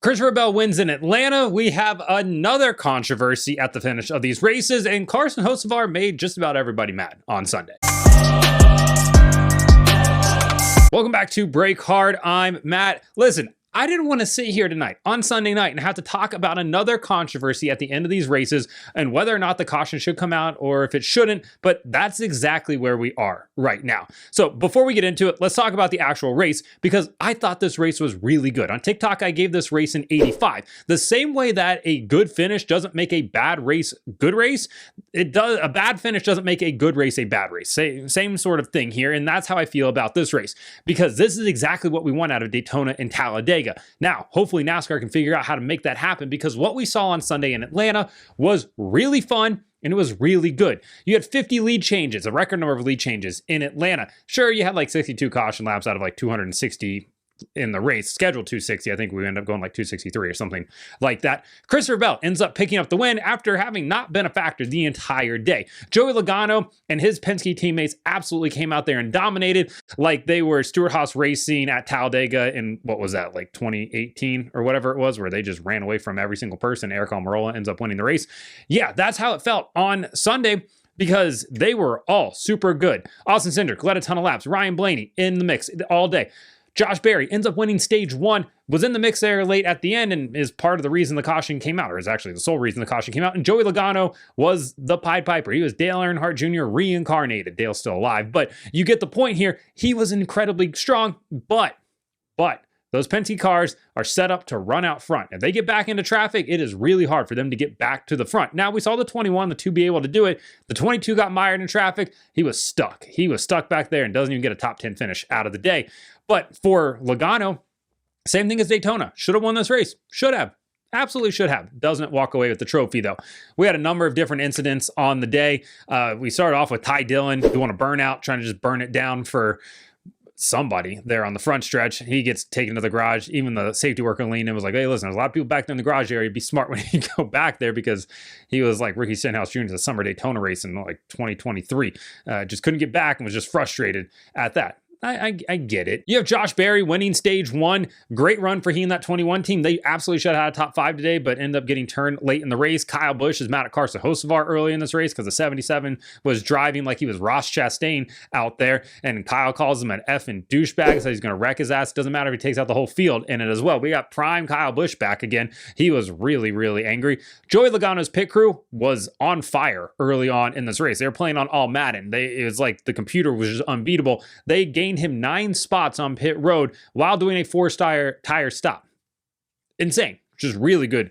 Christopher Bell wins in Atlanta. We have another controversy at the finish of these races, and Carson Hocevar made just about everybody mad on Sunday. Welcome back to Break Hard. I'm Matt. Listen, I didn't want to sit here tonight on Sunday night and have to talk about another controversy at the end of these races and whether or not the caution should come out or if it shouldn't, but that's exactly where we are right now. So before we get into it, let's talk about the actual race, because I thought this race was really good. On TikTok, I gave this race an 85. The same way that a good finish doesn't make a bad race good race, a bad finish doesn't make a good race a bad race. Same sort of thing here, and that's how I feel about this race, because this is exactly what we want out of Daytona and Talladega. Now, hopefully NASCAR can figure out how to make that happen, because what we saw on Sunday in Atlanta was really fun and it was really good. You had 50 lead changes, a record number of lead changes in Atlanta. Sure, you had like 62 caution laps out of like 260 in the race, scheduled 260. I think we ended up going like 263 or something like that. Christopher Bell ends up picking up the win after having not been a factor the entire day. Joey Logano and his Penske teammates absolutely came out there and dominated like they were Stewart-Haas Racing at Talladega in, what was that, like 2018 or whatever it was, where they just ran away from every single person. Eric Almirola ends up winning the race. Yeah, that's how it felt on Sunday, because they were all super good. Austin Cindric led a ton of laps. Ryan Blaney in the mix all day. Josh Berry ends up winning stage one, was in the mix there late at the end, and is part of the reason the caution came out, or is actually the sole reason the caution came out. And Joey Logano was the Pied Piper. He was Dale Earnhardt Jr. reincarnated. Dale's still alive, but you get the point here. He was incredibly strong, but those Penske cars are set up to run out front. If they get back into traffic, it is really hard for them to get back to the front. Now, we saw the 21, the 2 be able to do it. The 22 got mired in traffic. He was stuck. He was stuck back there and doesn't even get a top 10 finish out of the day. But for Logano, same thing as Daytona. Should have won this race. Should have. Absolutely should have. Doesn't walk away with the trophy, though. We had a number of different incidents on the day. We started off with Ty Dillon doing a burnout, trying to just burn it down for somebody there on the front stretch. He gets taken to the garage. Even the safety worker leaned in and was like, hey, listen, there's a lot of people back there in the garage area. Be smart when you go back there, because he was like Ricky Stenhouse Jr. to the summer Daytona race in like 2023. Just couldn't get back and was just frustrated at that. I get it. You have Josh Berry winning stage one. Great run for he and that 21 team. They absolutely should have had a top 5 today, but ended up getting turned late in the race. Kyle Busch is mad at Carson Hocevar early in this race because the 77 was driving like he was Ross Chastain out there, and Kyle calls him an effing douchebag, so he's going to wreck his ass. Doesn't matter if he takes out the whole field in it as well. We got prime Kyle Busch back again. He was really, really angry. Joey Logano's pit crew was on fire early on in this race. They were playing on all Madden. It was like the computer was just unbeatable. They gained him 9 spots on pit road while doing a 4-tire stop. Insane. Just really good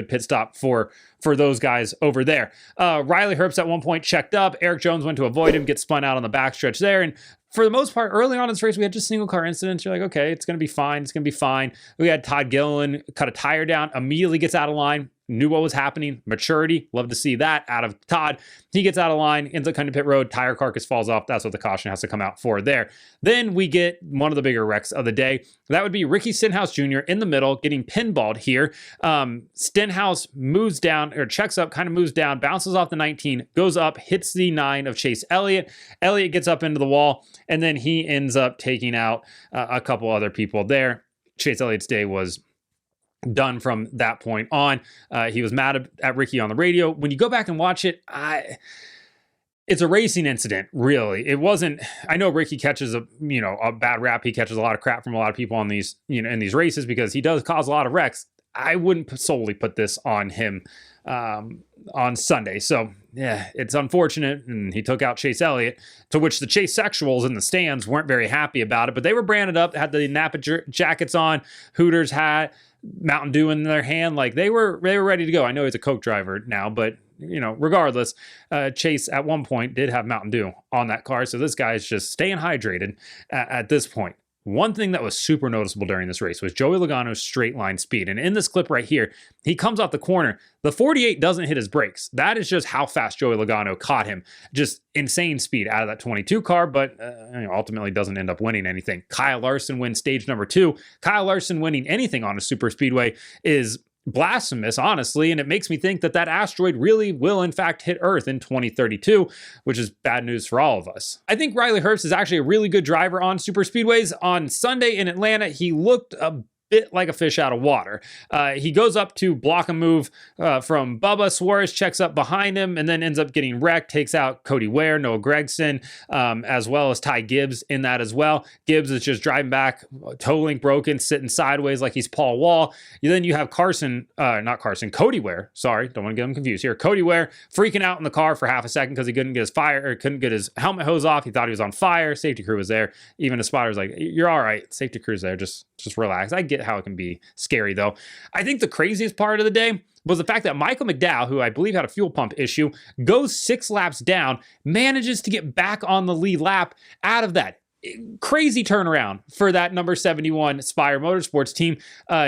pit stop for those guys over there. Riley Herbst at one point checked up. Eric Jones went to avoid him, gets spun out on the backstretch there. And for the most part, early on in this race, we had just single car incidents. You're like, okay, it's going to be fine. It's going to be fine. We had Todd Gilliland cut a tire down, immediately gets out of line. Knew what was happening. Maturity. Love to see that out of Todd. He gets out of line, ends up coming to pit road. Tire carcass falls off. That's what the caution has to come out for there. Then we get one of the bigger wrecks of the day. That would be Ricky Stenhouse Jr. in the middle, getting pinballed here. Stenhouse moves down, or checks up, kind of moves down, bounces off the 19, goes up, hits the 9 of Chase Elliott. Elliott gets up into the wall, and then he ends up taking out a couple other people there. Chase Elliott's day was done from that point on. He was mad at Ricky on the radio. When you go back and watch it, it's a racing incident, really. It wasn't. I know Ricky catches a bad rap. He catches a lot of crap from a lot of people on these, in these races, because he does cause a lot of wrecks. I wouldn't solely put this on him on Sunday. So yeah, it's unfortunate. And he took out Chase Elliott, to which the Chase sexuals in the stands weren't very happy about it, but they were branded up, had the Napa jackets on, Hooters hat, Mountain Dew in their hand. Like they were ready to go. I know he's a Coke driver now, but regardless, Chase at one point did have Mountain Dew on that car. So this guy is just staying hydrated at this point. One thing that was super noticeable during this race was Joey Logano's straight line speed. And in this clip right here, he comes off the corner. The 48 doesn't hit his brakes. That is just how fast Joey Logano caught him. Just insane speed out of that 22 car, but ultimately doesn't end up winning anything. Kyle Larson wins stage number 2. Kyle Larson winning anything on a super speedway is blasphemous, honestly, and it makes me think that that asteroid really will in fact hit Earth in 2032, which is bad news for all of us. I think Riley Herbst is actually a really good driver on super speedways. On Sunday in Atlanta, he looked a bit like a fish out of water. He goes up to block a move from Bubba. Suarez checks up behind him and then ends up getting wrecked, takes out Cody Ware, Noah Gragson, as well as Ty Gibbs in that as well. Gibbs is just driving back, toe link broken, sitting sideways like he's Paul Wall. Then you have Cody Ware. Sorry, don't want to get him confused here. Cody Ware freaking out in the car for half a second because he couldn't get his helmet hose off. He thought he was on fire. Safety crew was there. Even the spotter was like, "You're all right. Safety crew's there. Just relax." I get how it can be scary though. I think the craziest part of the day was the fact that Michael McDowell, who I believe had a fuel pump issue, goes 6 laps down, manages to get back on the lead lap out of that. Crazy turnaround for that number 71 Spire Motorsports team.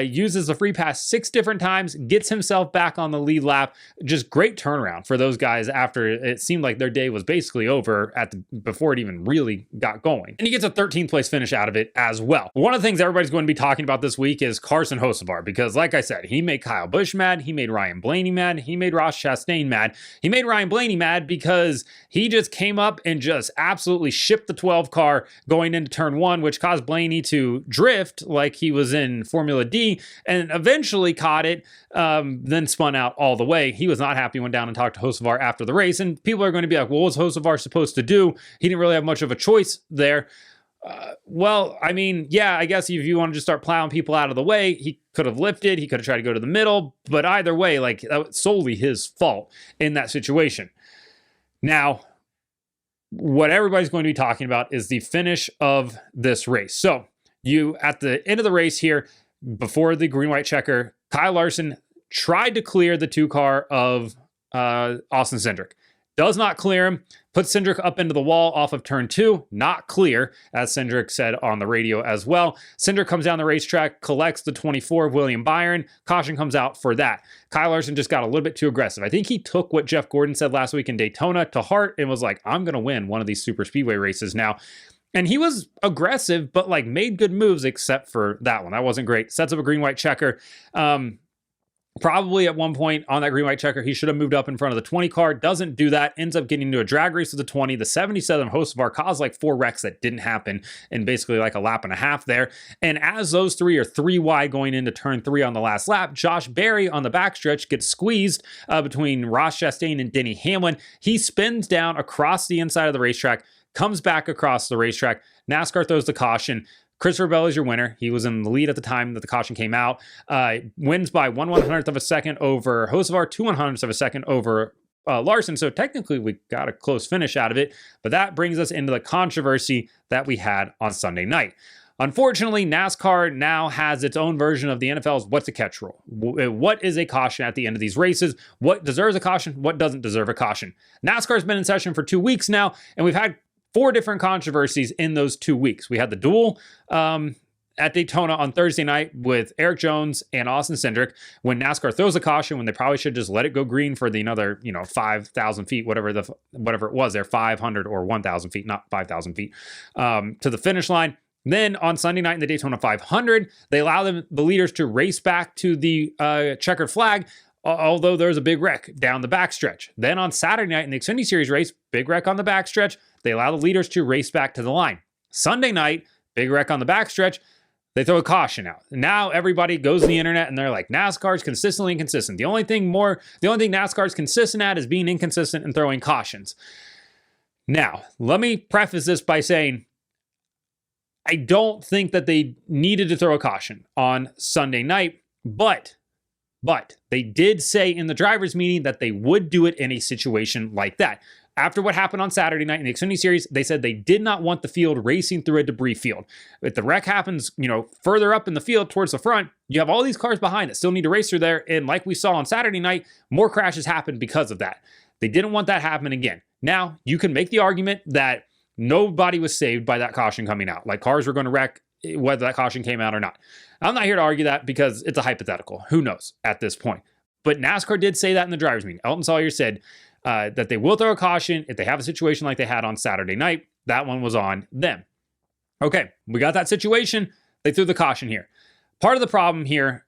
Uses the free pass 6 different times, gets himself back on the lead lap. Just great turnaround for those guys after it seemed like their day was basically over before it even really got going. And he gets a 13th place finish out of it as well. One of the things everybody's going to be talking about this week is Carson Hocevar, because like I said, he made Kyle Busch mad, he made Ryan Blaney mad, he made Ross Chastain mad. He made Ryan Blaney mad because he just came up and just absolutely shipped the 12 car going into turn 1, which caused Blaney to drift like he was in Formula D and eventually caught it, then spun out all the way. He was not happy, went down and talked to Hocevar after the race, and people are going to be like, well, what was Hocevar supposed to do? He didn't really have much of a choice there. Well, I mean, yeah, I guess if you want to just start plowing people out of the way, he could have lifted, he could have tried to go to the middle, but either way, like, that was solely his fault in that situation. Now, what everybody's going to be talking about is the finish of this race. So you, at the end of the race here, before the green-white checker, Kyle Larson tried to clear the 2 car of Austin Cindric. Does not clear him, puts Cindric up into the wall off of turn 2, not clear, as Cindric said on the radio as well. Cindric comes down the racetrack, collects the 24 of William Byron, caution comes out for that. Kyle Larson just got a little bit too aggressive. I think he took what Jeff Gordon said last week in Daytona to heart and was like, I'm going to win one of these super speedway races now. And he was aggressive, but like made good moves except for that one. That wasn't great. Sets up a green-white checker. Probably at one point on that green-white checker, he should have moved up in front of the 20 car. Doesn't do that. Ends up getting into a drag race with the 20. The 77 Hocevar caused like 4 wrecks that didn't happen in basically like a lap and a half there. And as those 3 are 3 wide going into turn 3 on the last lap, Josh Berry on the backstretch gets squeezed between Ross Chastain and Denny Hamlin. He spins down across the inside of the racetrack, comes back across the racetrack. NASCAR throws the caution. Christopher Bell is your winner. He was in the lead at the time that the caution came out. Wins by 1/100th of a second over Hocevar, 2/100ths of a second over Larson. So technically we got a close finish out of it, but that brings us into the controversy that we had on Sunday night. Unfortunately, NASCAR now has its own version of the NFL's what's a catch rule. What is a caution at the end of these races? What deserves a caution? What doesn't deserve a caution? NASCAR's been in session for 2 weeks now, and we've had 4 different controversies in those 2 weeks. We had the duel at Daytona on Thursday night with Eric Jones and Austin Cindric, when NASCAR throws a caution when they probably should just let it go green for the another, 5,000 feet, whatever it was there, 500 or 1,000 feet, not 5,000 feet, to the finish line. Then on Sunday night in the Daytona 500, they allow the leaders to race back to the checkered flag, although there's a big wreck down the backstretch. Then on Saturday night in the Xfinity Series race, big wreck on the backstretch. They allow the leaders to race back to the line. Sunday night, big wreck on the backstretch. They throw a caution out. Now everybody goes to the internet and they're like, NASCAR's consistently inconsistent. The only thing NASCAR's consistent at is being inconsistent and throwing cautions. Now, let me preface this by saying, I don't think that they needed to throw a caution on Sunday night, but they did say in the drivers' meeting that they would do it in a situation like that. After what happened on Saturday night in the Xfinity Series, they said they did not want the field racing through a debris field. If the wreck happens, further up in the field towards the front, you have all these cars behind that still need to race through there. And like we saw on Saturday night, more crashes happened because of that. They didn't want that happening again. Now, you can make the argument that nobody was saved by that caution coming out. Like, cars were going to wreck whether that caution came out or not. I'm not here to argue that because it's a hypothetical. Who knows at this point? But NASCAR did say that in the drivers' meeting. Elton Sawyer said that they will throw a caution if they have a situation like they had on Saturday night. That one was on them. Okay, we got that situation. They threw the caution here. Part of the problem here,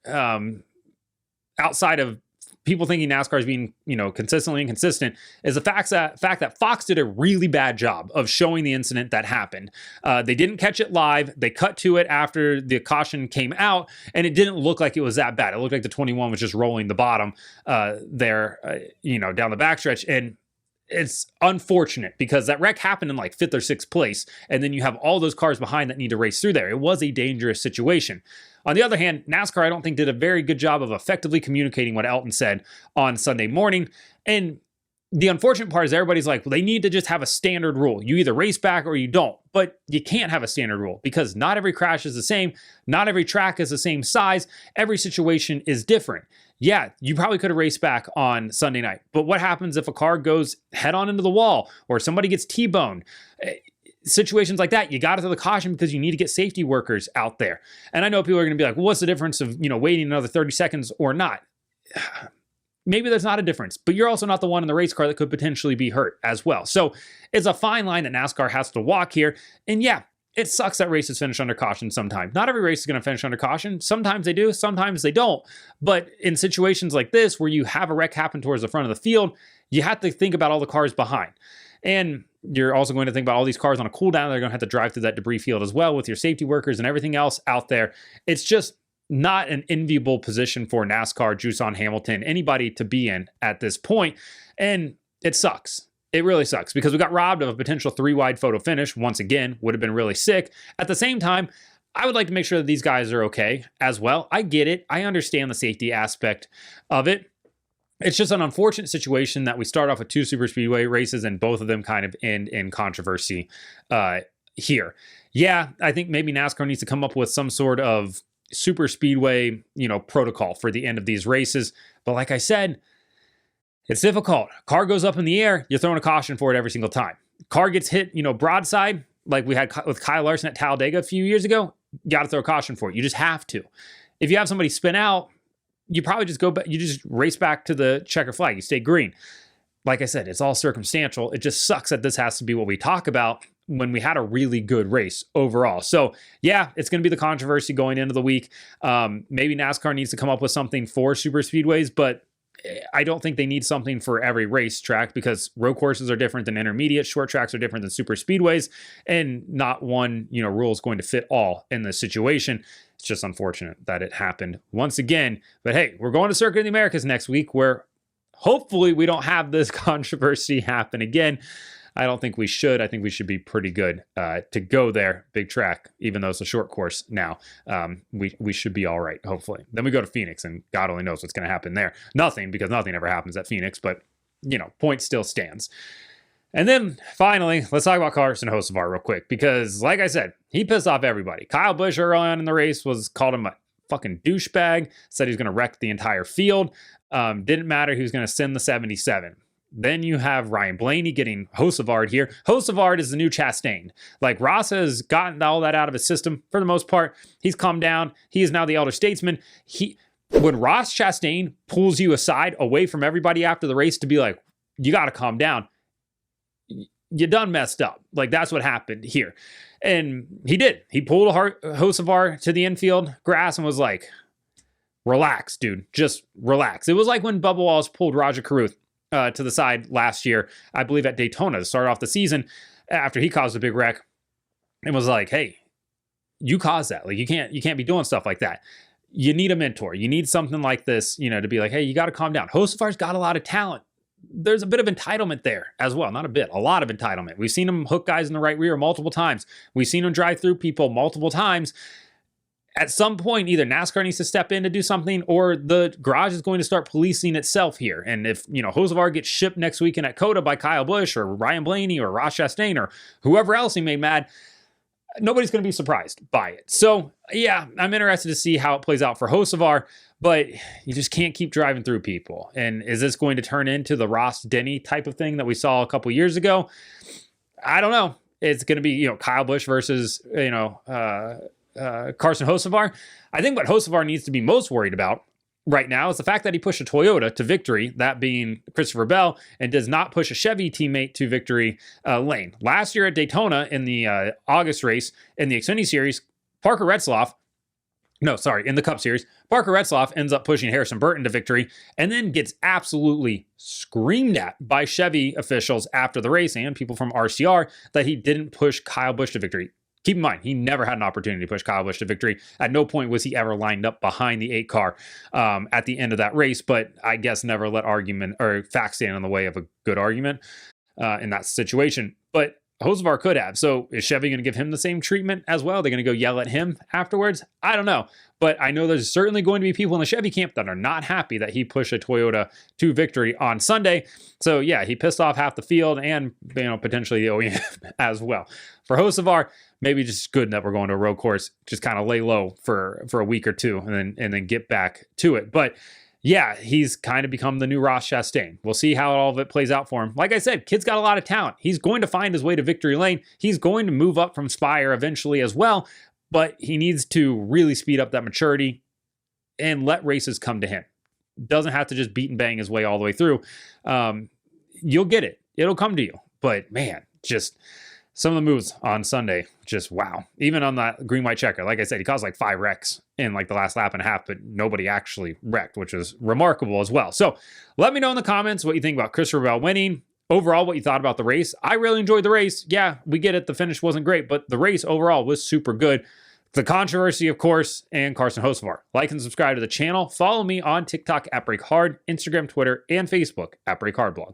outside of people thinking NASCAR is being, consistently inconsistent is the fact that Fox did a really bad job of showing the incident that happened. They didn't catch it live. They cut to it after the caution came out, and it didn't look like it was that bad. It looked like the 21 was just rolling the bottom down the backstretch. And it's unfortunate because that wreck happened in like 5th or 6th place. And then you have all those cars behind that need to race through there. It was a dangerous situation. On the other hand, NASCAR, I don't think, did a very good job of effectively communicating what Elton said on Sunday morning. And the unfortunate part is everybody's like, well, they need to just have a standard rule. You either race back or you don't. But you can't have a standard rule because not every crash is the same. Not every track is the same size. Every situation is different. Yeah, you probably could have raced back on Sunday night. But what happens if a car goes head on into the wall or somebody gets T-boned? Situations like that, you got to throw the caution because you need to get safety workers out there. And I know people are going to be like, well, what's the difference of, waiting another 30 seconds or not? Maybe there's not a difference, but you're also not the one in the race car that could potentially be hurt as well. So it's a fine line that NASCAR has to walk here. And yeah, it sucks that races finish under caution sometimes. Not every race is going to finish under caution. Sometimes they do, sometimes they don't. But in situations like this, where you have a wreck happen towards the front of the field, you have to think about all the cars behind. And you're also going to think about all these cars on a cool down. They're going to have to drive through that debris field as well with your safety workers and everything else out there. It's just not an enviable position for NASCAR, Juice Hamilton, anybody to be in at this point. And it sucks. It really sucks because we got robbed of a potential 3-wide photo finish. Once again, would have been really sick. At the same time, I would like to make sure that these guys are okay as well. I get it. I understand the safety aspect of it. It's just an unfortunate situation that we start off with 2 super speedway races and both of them kind of end in controversy here. Yeah, I think maybe NASCAR needs to come up with some sort of super speedway, protocol for the end of these races. But like I said, it's difficult. Car goes up in the air, you're throwing a caution for it every single time. Car gets hit, broadside, like we had with Kyle Larson at Talladega a few years ago, you got to throw a caution for it. You just have to. If you have somebody spin out, you probably just go back, you just race back to the checker flag. You stay green. Like I said, it's all circumstantial. It just sucks that this has to be what we talk about when we had a really good race overall. So yeah, it's going to be the controversy going into the week. Maybe NASCAR needs to come up with something for super speedways, but I don't think they need something for every racetrack because road courses are different than intermediate, short tracks are different than super speedways, and not one, rule is going to fit all in this situation. It's just unfortunate that it happened once again. But hey, we're going to Circuit of the Americas next week where hopefully we don't have this controversy happen again. I don't think we should. I think we should be pretty good to go there. Big track, even though it's a short course now. We should be all right, hopefully. Then we go to Phoenix, and God only knows what's going to happen there. Nothing, because nothing ever happens at Phoenix, but, point still stands. And then, finally, let's talk about Carson Hocevar real quick, because, like I said, he pissed off everybody. Kyle Busch early on in the race called him a fucking douchebag, said he was going to wreck the entire field. Didn't matter, he was going to send the 77. Then you have Ryan Blaney getting Hocevar here. Hocevar is the new Chastain. Like, Ross has gotten all that out of his system for the most part. He's calmed down. He is now the elder statesman. When Ross Chastain pulls you aside away from everybody after the race to be like, you got to calm down, you done messed up. Like, that's what happened here. And he did. He pulled Hocevar to the infield grass and was like, relax, dude. Just relax. It was like when Bubba Wallace pulled Raja Carruth to the side last year, I believe at Daytona, to start off the season after he caused a big wreck, and was like, hey, you caused that. Like, you can't be doing stuff like that. You need a mentor. You need something like this, to be like, hey, you got to calm down. Hocevar's got a lot of talent. There's a bit of entitlement there as well. Not a bit, a lot of entitlement. We've seen him hook guys in the right rear multiple times. We've seen him drive through people multiple times. At some point, either NASCAR needs to step in to do something, or the garage is going to start policing itself here. And if, Hocevar gets shipped next weekend at COTA by Kyle Busch or Ryan Blaney or Ross Chastain or whoever else he made mad, nobody's going to be surprised by it. So, yeah, I'm interested to see how it plays out for Hocevar, but you just can't keep driving through people. And is this going to turn into the Ross Denny type of thing that we saw a couple years ago? I don't know. It's going to be, Kyle Busch versus, Carson Hocevar. I think what Hocevar needs to be most worried about right now is the fact that he pushed a Toyota to victory, that being Christopher Bell, and does not push a Chevy teammate to victory lane. Last year at Daytona in the August race in the Xfinity Series, Parker Retzlaff No, sorry, in the Cup Series, Parker Retzlaff ends up pushing Harrison Burton to victory and then gets absolutely screamed at by Chevy officials after the race and people from RCR that he didn't push Kyle Busch to victory. Keep in mind, he never had an opportunity to push Kyle Busch to victory. At no point was he ever lined up behind the 8 car at the end of that race, but I guess never let argument or facts stand in the way of a good argument in that situation. But Hocevar could have. So is Chevy going to give him the same treatment as well? They're going to go yell at him afterwards? I don't know. But I know there's certainly going to be people in the Chevy camp that are not happy that he pushed a Toyota to victory on Sunday. So yeah, he pissed off half the field and potentially the OEM as well. For Hocevar, maybe just good that we're going to a road course, just kind of lay low for a week or two and then get back to it. But yeah, he's kind of become the new Ross Chastain. We'll see how all of it plays out for him. Like I said, kid's got a lot of talent. He's going to find his way to victory lane. He's going to move up from Spire eventually as well, but he needs to really speed up that maturity and let races come to him. Doesn't have to just beat and bang his way all the way through. You'll get it. It'll come to you. But man, just some of the moves on Sunday, just wow. Even on that green white checker, like I said, he caused like 5 wrecks in like the last lap and a half, but nobody actually wrecked, which is remarkable as well. So let me know in the comments what you think about Christopher Bell winning. Overall, what you thought about the race. I really enjoyed the race. Yeah, we get it. The finish wasn't great, but the race overall was super good. The controversy, of course, and Carson Hocevar. Like and subscribe to the channel. Follow me on TikTok at Break Hard, Instagram, Twitter, and Facebook at Break Hard Blog.